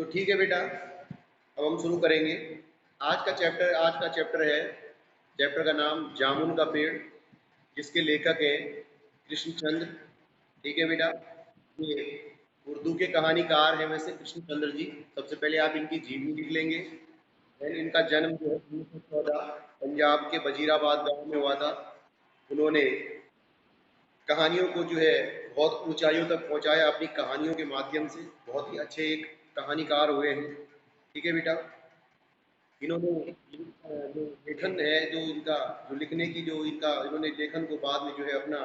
तो ठीक है बेटा, अब हम शुरू करेंगे। आज का चैप्टर है, चैप्टर का नाम जामुन का पेड़, जिसके लेखक हैं कृष्णचंद्र। ठीक है बेटा, ये उर्दू के कहानीकार हैं वैसे कृष्णचंद्र जी। सबसे पहले आप इनकी जीवनी लिख लेंगे। फिर इनका जन्म जो है 1914 पंजाब के वजीराबाद गांव में हुआ था। उन्होंने कहानियों को जो है बहुत ऊंचाइयों तक पहुंचाया अपनी कहानियों के माध्यम से। बहुत ही अच्छे एक कहानीकार हुए हैं। ठीक है बेटा, इन्होंने जो लेखन है, जो इनका जो लिखने की जो इनका इन्होंने लेखन को बाद में जो है अपना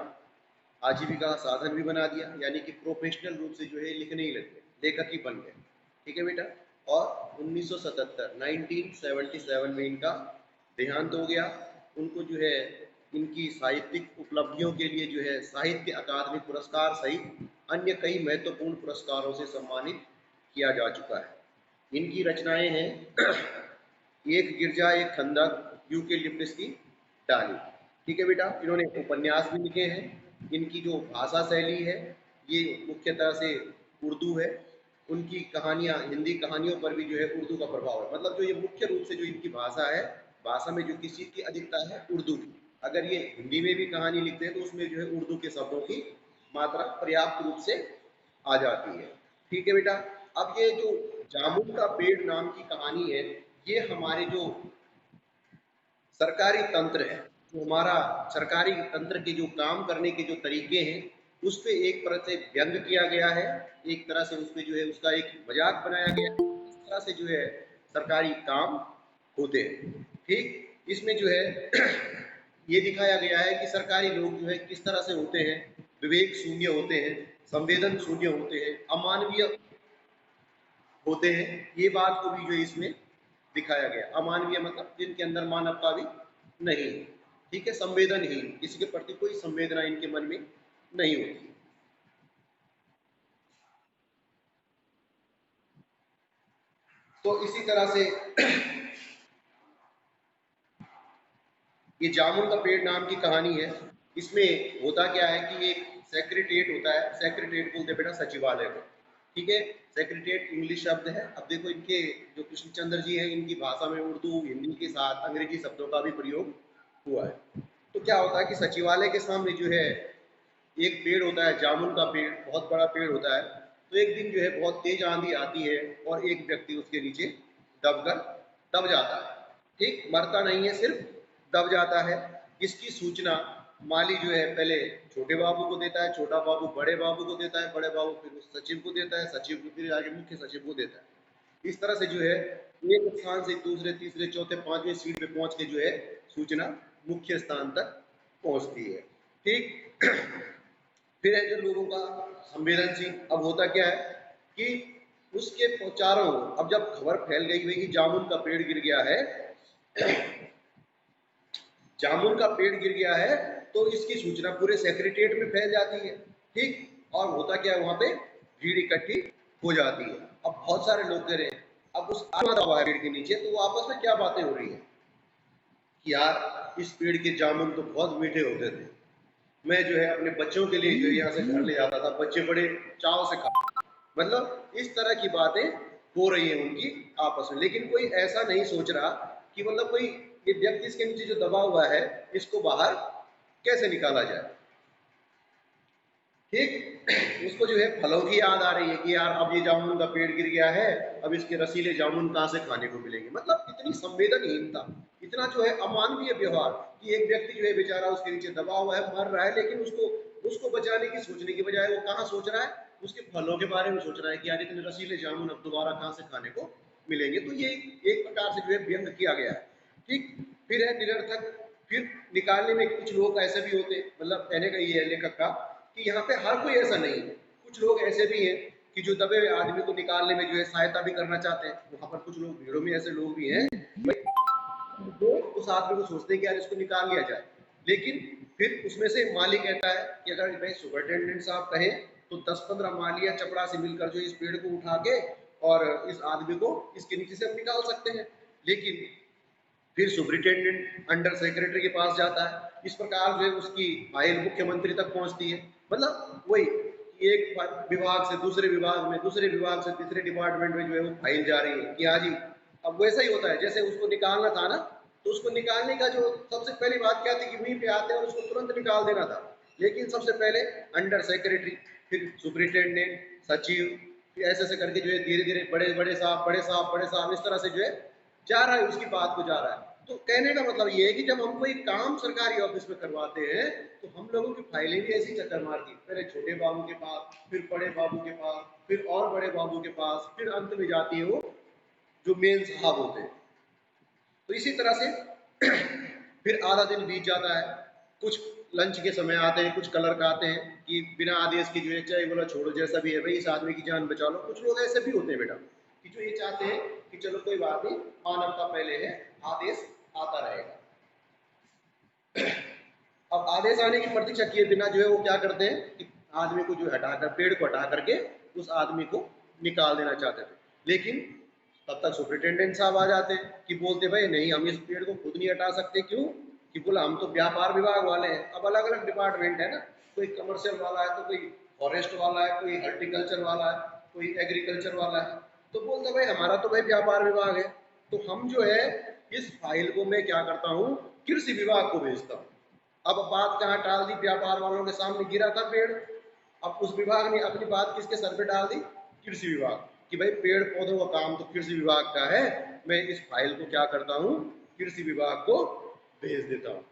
आजीविका का साधन भी बना दिया, यानी कि प्रोफेशनल रूप से जो है लिखने ही लगे, लेखक ही बन गए। ठीक है बेटा, और 1977 1977 में इनका देहांत हो गया। उनको जो है इनकी साहित्यिक उपलब्धियों के लिए जो है साहित्य अकादमी पुरस्कार सहित अन्य कई महत्वपूर्ण पुरस्कारों से सम्मानित किया जा चुका है। इनकी रचनाएं हैं एक गिरजा एक खंदक, यूकेलिप्टस की डाली। ठीक है बेटा, इन्होंने उपन्यास भी लिखे हैं। इनकी जो भाषा शैली है ये मुख्यतः से उर्दू है। उनकी कहानियाँ, हिंदी कहानियों पर भी जो है उर्दू का प्रभाव है। मतलब जो ये मुख्य रूप से जो इनकी भाषा है, भाषा में जो किसी की अधिकता है उर्दू की। अगर ये हिंदी में भी कहानी लिखते हैं तो उसमें जो है उर्दू के शब्दों की मात्रा पर्याप्त रूप से आ जाती है। ठीक है बेटा, अब ये जो जामुन का पेड़ नाम की कहानी है, ये हमारे जो सरकारी तंत्र है, जो हमारा सरकारी तंत्र के जो काम करने के जो तरीके हैं, उस पे एक तरह से व्यंग किया गया है। एक तरह से उस पे जो है उसका एक मजाक बनाया गया है। इस तरह से जो है सरकारी काम होते हैं। ठीक, इसमें जो है ये दिखाया गया है कि सरकारी लोग जो है किस तरह से होते हैं, विवेक शून्य होते हैं, संवेदन शून्य होते हैं, अमानवीय होते हैं। ये बात को भी जो इसमें दिखाया गया। अमानवीय मतलब जिनके अंदर मानवता भी नहीं है। ठीक है, संवेदनहीन, किसी के प्रति कोई संवेदना इनके मन में नहीं होती। तो इसी तरह से ये जामुन का पेड़ नाम की कहानी है। इसमें होता क्या है कि एक सेक्रेटेरिएट होता है। सेक्रेटेरिएट बोलते बेटा सचिवालय को। ठीक है, सेक्रेटेरिएट इंग्लिश शब्द है। अब देखो इनके जो कृष्णचंद्र जी हैं, इनकी भाषा में उर्दू हिंदी के साथ अंग्रेजी शब्दों का भी प्रयोग हुआ है। तो क्या होता है कि सचिवालय के सामने जो है एक पेड़ होता है, जामुन का पेड़, बहुत बड़ा पेड़ होता है। तो एक दिन जो है बहुत तेज आंधी आती है और एक व्यक्ति उसके नीचे दबकर दब जाता है। ठीक, मरता नहीं है, सिर्फ दब जाता है। इसकी सूचना माली जो है पहले छोटे बाबू को देता है, छोटा बाबू बड़े बाबू को देता है, बड़े बाबू फिर उस सचिव को देता है, सचिव को फिर आगे मुख्य सचिव को देता है। इस तरह से जो है एक स्थान से दूसरे तीसरे चौथे पांचवें सीट पे पहुंच के जो है सूचना मुख्य स्थान तक पहुंचती है। ठीक फिर है जो लोगों का संवेदनशील। अब होता क्या है कि उसके चारों ओर अब जब खबर फैल गई हुई कि जामुन का पेड़ गिर गया है, जामुन का पेड़ गिर गया है, तो इसकी सूचना पूरे सेक्रेटेरिएट में फैल जाती है। ठीक, और होता क्या है वहां पे भीड़ इकट्ठी हो जाती है। अब बहुत सारे लोग कह रहे हैं, अब उस हुआ है पेड़ के नीचे, तो वो आपस में क्या बातें हो रही है कि यार इस पेड़ के जामुन तो बहुत मीठे होते थे, मैं जो है अपने बच्चों के लिए जो यहाँ से घर ले जाता था, बच्चे बड़े चाव से खा। मतलब इस तरह की बातें हो रही हैं उनकी आपस में। लेकिन कोई ऐसा नहीं सोच रहा कि मतलब कोई ये व्यक्ति इसके नीचे जो दबा हुआ है, इसको बाहर कैसे निकाला जाए। ठीक, उसको जो है फलों की याद आ रही है कि यार अब ये जामुन का पेड़ गिर गया है, अब इसके रसीले जामुन कहाँ से खाने को मिलेंगे। मतलब इतनी संवेदनहीनता, इतना जो है अमानवीय व्यवहार कि एक व्यक्ति जो है बेचारा उसके नीचे दबा हुआ है, मर रहा है, लेकिन उसको उसको बचाने की सोचने की बजाय वो कहाँ सोच रहा है, उसके फलों के बारे में सोच रहा है कि यार इतने रसीले जामुन अब दोबारा कहाँ से खाने को मिलेंगे। तो ये एक प्रकार से जो है व्यंग किया गया है। ठीक, फिर है निरर्थक। फिर निकालने में कुछ लोग ऐसे भी होते, मतलब कहने का ये है लेखक का कि यहाँ पे हर कोई ऐसा नहीं है। कुछ लोग ऐसे भी हैं कि जो दबे हुए आदमी को निकालने में जो है सहायता भी करना चाहते हैं। वहां पर कुछ लोग, भीड़ों में ऐसे लोग भी हैं जो उस आदमी को सोचते हैं कि यार इसको निकाल लिया जाए। लेकिन फिर उसमें से माली कहता है कि अगर भाई सुपरिटेंडेंट साहब कहें तो 10-15 माली या चपड़ा से मिलकर जो इस पेड़ को उठा के और इस आदमी को इसके नीचे से हम निकाल सकते हैं। लेकिन फिर सुपरिटेंडेंट अंडर सेक्रेटरी के पास जाता है। इस प्रकार जो है उसकी फाइल मुख्यमंत्री तक पहुंचती है। मतलब वही एक विभाग से दूसरे विभाग में, दूसरे विभाग से तीसरे डिपार्टमेंट में जो है वो फाइल जा रही है कि हाँ जी। अब वैसा ही होता है, जैसे उसको निकालना था ना, तो उसको निकालने का जो सबसे पहली बात क्या थी कि वहीं पे आते हैं और उसको तुरंत निकाल देना था। लेकिन सबसे पहले अंडर सेक्रेटरी, फिर सुपरिटेंडेंट, सचिव, फिर ऐसे ऐसे करके जो है धीरे धीरे बड़े बड़े साहब, बड़े साहब, बड़े साहब, इस तरह से जो है जा रहा है, उसकी बात को जा रहा है। तो कहने का मतलब ये है कि जब हम कोई काम सरकारी ऑफिस में करवाते हैं तो हम लोगों की फाइलें भी ऐसी चक्कर मारती, पहले छोटे बाबू के पास, फिर बड़े बाबू के पास, फिर और बड़े बाबू के पास, फिर अंत में जाती है वो जो मेन साहब होते हैं। तो इसी तरह से फिर आधा दिन बीत जाता है, कुछ लंच के समय आते हैं, कुछ क्लर्क आते हैं कि बिना आदेश की जो है, चाहे बोला छोड़ो जैसा भी है भाई, इस आदमी की जान बचा लो। कुछ लोग ऐसे भी होते हैं बेटा कि जो ये चाहते हैं कि चलो कोई बात नहीं, मानवता पहले है, आदेश आता रहेगा। अब आदेश आने की प्रतीक्षा किए बिना जो है वो क्या करते हैं कि आदमी को जो हटाकर, पेड़ को हटा करके उस आदमी को निकाल देना चाहते थे। लेकिन तब तक सुपरिटेंडेंट साहब आ जाते हैं कि बोलते भाई नहीं, हम इस पेड़ को खुद नहीं हटा सकते। क्यों? कि बोला हम तो व्यापार विभाग वाले हैं। अब अलग अलग डिपार्टमेंट है ना, कोई कमर्शियल वाला है, तो कोई फॉरेस्ट वाला है, कोई हॉर्टिकल्चर वाला है, कोई एग्रीकल्चर वाला है। तो बोलते भाई हमारा तो भाई व्यापार विभाग है। तो हम जो है इस फाइल को मैं क्या करता हूँ, कृषि विभाग को भेजता हूँ। अब बात कहाँ टाल दी, व्यापार वालों के सामने गिरा था पेड़। अब उस विभाग ने अपनी बात किसके सर पे डाल दी? कृषि विभाग। कि भाई पेड़ पौधों का काम तो कृषि विभाग का है, मैं इस फाइल को क्या करता हूँ, कृषि विभाग को भेज देता हूँ।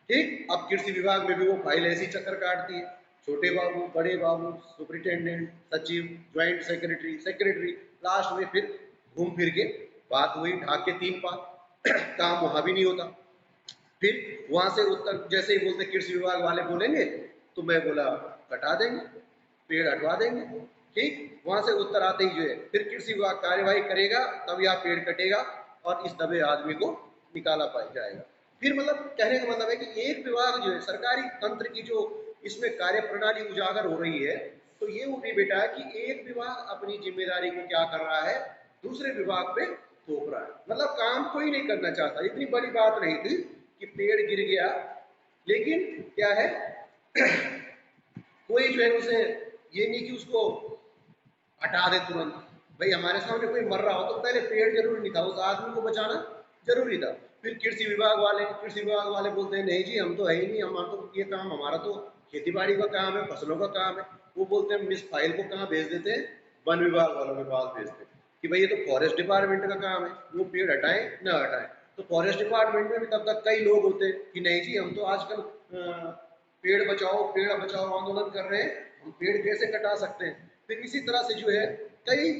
ठीक, अब कृषि विभाग में भी वो फाइल ऐसी चक्कर काटती है, छोटे बाबू, बड़े बाबू, सुपरिटेंडेंट, सचिव, ज्वाइंट सेक्रेटरी, सेक्रेटरी, लास्ट में फिर घूम फिर के बात हुई ढाक के 3 पात काम वहां भी नहीं होता। फिर वहां से उत्तर जैसे ही बोलते कृषि विभाग वाले बोलेंगे तो मैं बोला कटा देंगे, पेड़ हटवा देंगे। ठीक, वहां से उत्तर आते ही जो है फिर कृषि विभाग कार्यवाही करेगा, तब यह पेड़ कटेगा और इस दबे आदमी को निकाला पाया जाएगा। फिर मतलब कहने का मतलब है कि एक विभाग जो है सरकारी तंत्र की जो इसमें कार्य प्रणाली उजागर हो रही है, तो ये वो भी बेटा है कि एक विभाग अपनी जिम्मेदारी को क्या कर रहा है, दूसरे विभाग पे थोप रहा है। मतलब काम कोई नहीं करना चाहता। इतनी बड़ी बात नहीं थी कि पेड़ गिर गया, लेकिन क्या है कोई जो है उसे ये नहीं कि उसको हटा दे तुरंत। भाई हमारे सामने कोई मर रहा हो तो पहले पेड़ जरूरी नहीं था, उस आदमी को बचाना जरूरी था। फिर कृषि विभाग वाले बोलते हैं नहीं जी हम तो है ही नहीं, हमारा तो ये काम, हमारा तो खेती बाड़ी का काम है, फसलों का काम है। वो बोलते हैं इस फाइल को कहाँ भेज देते हैं, वन विभाग वालों के पास भेजते हैं कि भाई ये तो फॉरेस्ट डिपार्टमेंट का काम है, वो पेड़ हटाएं ना हटाएं। तो फॉरेस्ट डिपार्टमेंट में भी तब तक कई लोग होते हैं कि नहीं जी हम तो आजकल पेड़ बचाओ आंदोलन कर रहे हैं, हम पेड़ कैसे कटा सकते हैं। फिर इसी तरह से जो है कई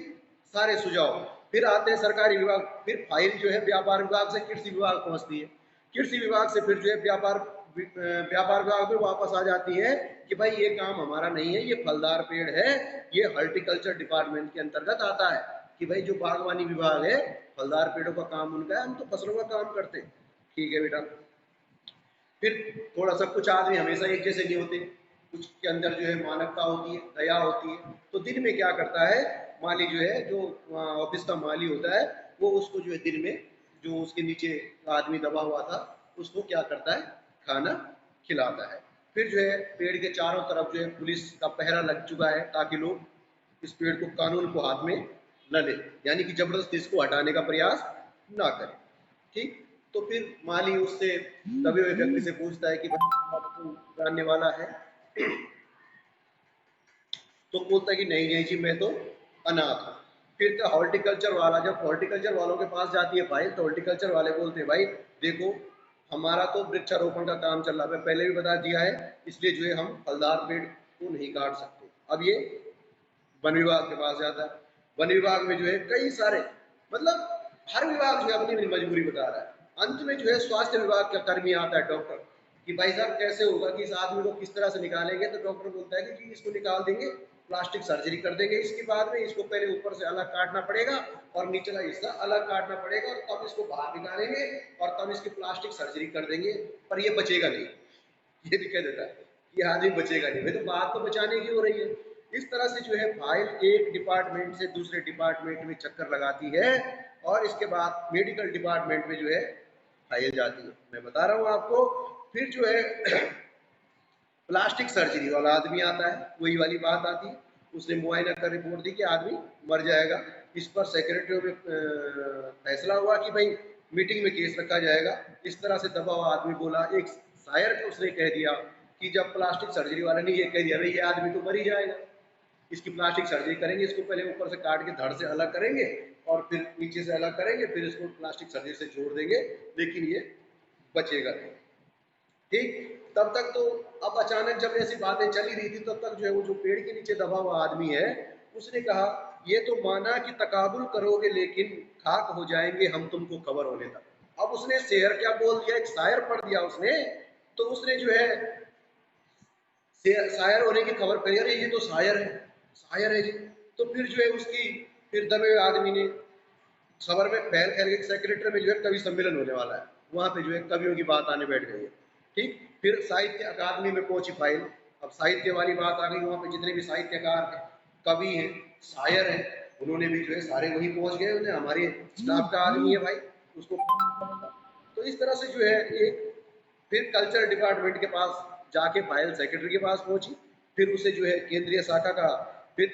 सारे सुझाव फिर आते हैं सरकारी विभाग, फिर फाइल जो है व्यापार विभाग से कृषि विभाग पहुंचती है, कृषि विभाग से फिर जो है व्यापार विभाग में वापस आ जाती है कि भाई ये काम हमारा नहीं है, ये फलदार पेड़ है, ये हॉर्टिकल्चर डिपार्टमेंट के अंतर्गत आता है। कि भाई जो बागवानी विभाग है, फलदार पेड़ों का काम उनका है, हम तो फसलों का काम करते हैं। ठीक है बेटा। फिर थोड़ा सा कुछ आदमी हमेशा एक जैसे नहीं होते, कुछ के अंदर जो है मानवता होती है, दया होती है। तो दिन में क्या करता है माली, जो है जो ऑफिस का माली होता है, वो उसको जो है दिन में जो उसके नीचे आदमी दबा हुआ था उसको क्या करता है, खाना खिलाता है। फिर जो है पेड़ के चारों तरफ जो है पुलिस का पहरा लग चुका है ताकि लोग इस पेड़ को, कानून को हाथ में न ले, यानी कि जबरदस्ती इसको हटाने का प्रयास ना करें। ठीक, तो फिर माली उससे दबे हुए व्यक्ति से पूछता है कि भाई तू जानने वाला है? तो बोलता है कि नहीं नहीं जी मैं तो अनाथ हूँ। फिर क्या हॉर्टिकल्चर वाला, जब हॉर्टिकल्चर वालों के पास जाती है फाइल, तो हॉर्टिकल्चर वाले बोलते हैं भाई देखो हमारा तो वृक्षारोपण का काम चल रहा है, पहले भी बता दिया है, इसलिए जो है हम फलदार पेड़ को नहीं काट सकते। अब ये वन विभाग के पास जाता है। वन विभाग में जो है कई सारे, मतलब हर विभाग जो है अपनी अपनी मजबूरी बता रहा है। अंत में जो है स्वास्थ्य विभाग का कर्मी आता है, डॉक्टर, कि भाई साहब कैसे होगा कि इस आदमी को किस तरह से निकालेंगे। तो डॉक्टर बोलता है कि इसको निकाल देंगे, प्लास्टिक सर्जरी कर देंगे, इसके बाद में इसको पहले ऊपर से अलग काटना पड़ेगा और निचला हिस्सा अलग काटना पड़ेगा, और तब इसको बाहर निकालेंगे और तब इसकी प्लास्टिक सर्जरी कर देंगे, पर ये बचेगा नहीं। ये भी कह देता है कि आदमी बचेगा नहीं। भाई तो बात तो बचाने की हो रही है। इस तरह से जो है फाइल एक डिपार्टमेंट से दूसरे डिपार्टमेंट में चक्कर लगाती है, और इसके बाद मेडिकल डिपार्टमेंट में जो है फाइल जाती है। मैं बता रहा हूँ आपको। फिर जो है प्लास्टिक सर्जरी वाला आदमी आता है, वही वाली बात आती है, उसने मुआयना कर रिपोर्ट दी कि आदमी मर जाएगा। इस पर सेक्रेटरी में फैसला हुआ कि भाई मीटिंग में केस रखा जाएगा। इस तरह से दबा हुआ आदमी बोला। एक शायर को उसने कह दिया कि जब प्लास्टिक सर्जरी वाला ने ये कह दिया भाई ये आदमी तो मर ही जाएगा, इसकी प्लास्टिक सर्जरी करेंगे, इसको पहले ऊपर से काट के धड़ से अलग करेंगे और फिर नीचे से अलग करेंगे, फिर इसको प्लास्टिक सर्जरी से जोड़ देंगे, लेकिन ये बचेगा नहीं। ठीक, तब तक तो अब अचानक जब ऐसी बातें चली रही थी तब तक जो है वो जो पेड़ के नीचे दबा हुआ आदमी है उसने कहा ये तो माना कि तकाबुल करोगे लेकिन खाक हो जाएंगे हम तुमको खबर होने तक। अब उसने शेर क्या बोल दिया, एक शायर पढ़ दिया उसने, तो उसने जो है शायर होने की खबर कही, अरे ये तो शायर है, शायर है जी। तो फिर जो है उसकी फिर दबे हुए आदमी ने खबर में फैल फैल के सेक्रेटरी में जो है कवि सम्मेलन होने वाला है, वहां पे जो है कवियों की बात आने बैठ गई है। ठीक, फिर साहित्य अकादमी में पहुंची फाइल। अब साहित्य वाली बात आ गई, वहां पे जितने भी साहित्यकार हैं, कवि हैं, शायर हैं, उन्होंने भी जो है सारे वहीं पहुंच गए, उन्हें हमारे स्टाफ का आदमी है भाई उसको। तो इस तरह से जो है एक फिर कल्चर डिपार्टमेंट के पास जाके फाइल सेक्रेटरी के पास पहुंची, फिर उसे जो है केंद्रीय शाखा का फिर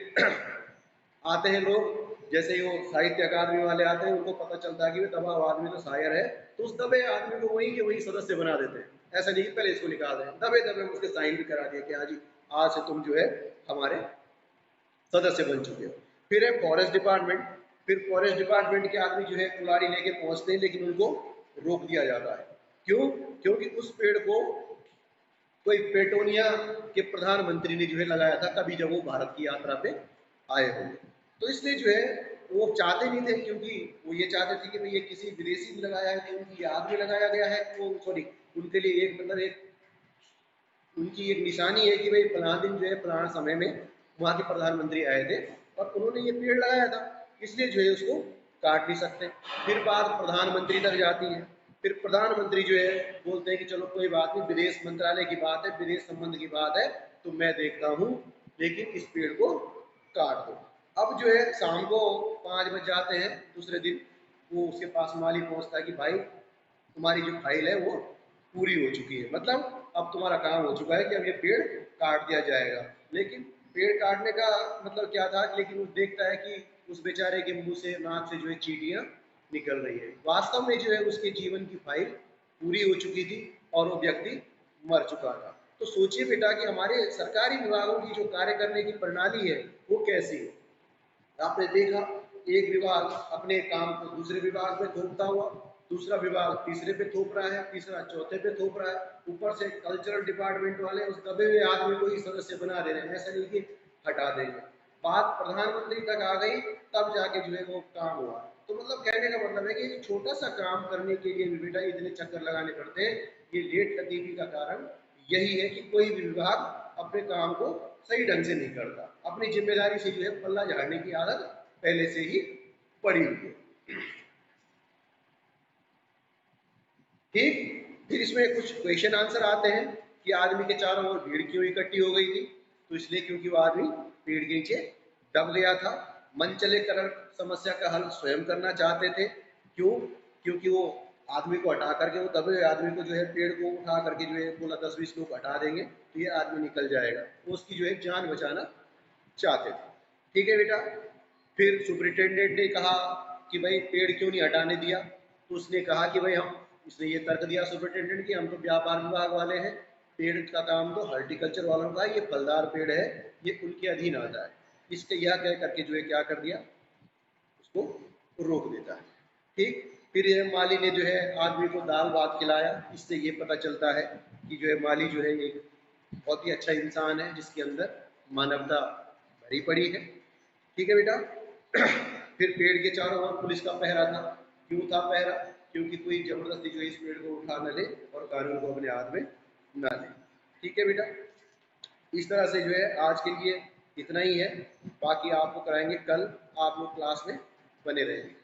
आते हैं लोग, जैसे ही वो साहित्य अकादमी वाले आते हैं उनको पता चलता है कि दबा हुआ आदमी तो शायर है, तो उस दबे आदमी को वही के वही सदस्य बना देते हैं। ऐसा नहीं कि पहले इसको निकाल दें, दबे दबे उसके साइन भी करा दिया कि हाँ जी आज से तुम जो है हमारे सदस्य बन चुके हो। फिर है फॉरेस्ट डिपार्टमेंट। फिर फॉरेस्ट डिपार्टमेंट के आदमी जो है कुल्हाड़ी लेके पहुंचते हैं, लेकिन उनको रोक दिया जाता है। क्यों? क्योंकि उस पेड़ को कोई पेटोनिया के प्रधानमंत्री ने जो है लगाया था कभी जब वो भारत की यात्रा पे आए होंगे, तो इसलिए जो है वो चाहते नहीं थे, क्योंकि वो ये चाहते थे कि भाई ये किसी विदेशी ने लगाया है तो उनकी याद में लगाया गया है, वो सॉरी उनके लिए एक मतलब एक उनकी एक निशानी है कि भाई फलाना दिन जो है फलाना समय में वहाँ के प्रधानमंत्री आए थे और उन्होंने ये पेड़ लगाया था, इसलिए जो है उसको काट नहीं सकते। फिर बात प्रधानमंत्री तक जाती है। फिर प्रधानमंत्री जो है बोलते हैं कि चलो कोई बात नहीं, विदेश मंत्रालय की बात है, विदेश संबंध की बात है, तो मैं देखता हूँ, लेकिन इस पेड़ को काट दो। अब जो है शाम को 5 बज जाते हैं दूसरे दिन, वो उसके पास माली पहुंचता है कि भाई तुम्हारी जो फाइल है वो पूरी हो चुकी है, मतलब अब तुम्हारा काम हो चुका है कि अब ये पेड़ काट दिया जाएगा। लेकिन पेड़ काटने का मतलब क्या था, लेकिन वो देखता है कि उस बेचारे के मुंह से नाक से जो है चींटियां निकल रही है। वास्तव में जो है उसके जीवन की फाइल पूरी हो चुकी थी और वो व्यक्ति मर चुका था। तो सोचिए बेटा कि हमारे सरकारी विभागों की जो कार्य करने की प्रणाली है वो कैसी है। आपने देखा एक विभाग अपने काम को दूसरे विभाग में थोपता हुआ, दूसरा विभाग तीसरे पे थोप रहा है, तीसरा चौथे पे थोप रहा है, ऊपर से कल्चरल डिपार्टमेंट वाले उस दबे हुए आदमी को ही सदस्य बना दे रहे हैं, ऐसा नहीं कि हटा देंगे। बात प्रधानमंत्री तक आ गई, तब जाके जो है वो काम हुआ। तो मतलब कहने का मतलब है कि एक छोटा सा काम करने के लिए भी बेटा इतने चक्कर लगाने पड़ते हैं। ये लेट लतीफी का कारण यही है कि कोई भी विभाग अपने काम को सही ढंग से नहीं करता, अपनी जिम्मेदारी से जो है पल्ला झाड़ने की आदत पहले से ही पड़ी हुई है। ठीक, फिर इसमें कुछ क्वेश्चन आंसर आते हैं कि आदमी के चारों ओर भीड़ क्यों इकट्ठी हो गई थी, तो इसलिए क्योंकि वो आदमी पेड़ के नीचे दब गया था। मन चले कर समस्या का हल स्वयं करना चाहते थे। क्यों? क्योंकि वो आदमी को हटा करके, वो दबे हुए आदमी को जो है पेड़ को उठा करके जो है बोला 10-20 लोग हटा देंगे तो ये आदमी निकल जाएगा, वो उसकी जो है जान बचाना चाहते थे। ठीक है बेटा। फिर सुपरिटेंडेंट ने कहा कि भाई पेड़ क्यों नहीं हटाने दिया, तो उसने कहा कि भाई हम, इसने ये तर्क दिया सुपरिटेंडेंट की, हम तो व्यापार विभाग वाले हैं, पेड़ का काम तो हॉर्टिकल्चर वालों का है, ये फलदार पेड़ है, ये उनके अधीन आता है। इसके यह कह करके जो है क्या कर दिया, उसको रोक देता है। ठीक, फिर यह माली ने जो है आदमी को दाल भात खिलाया। इससे ये पता चलता है कि जो है माली जो है एक बहुत ही अच्छा इंसान है जिसके अंदर मानवता भरी पड़ी है। ठीक है बेटा। फिर पेड़ के चारों ओर पुलिस का पहरा था। क्यों था पहरा? क्योंकि कोई जबरदस्ती जो इस पेड़ को उठा न ले और कानून को अपने हाथ में ना ले। ठीक है बेटा। इस तरह से जो है आज के लिए इतना ही है, बाकी आपको कराएंगे कल। आप लोग क्लास में बने रहेंगे।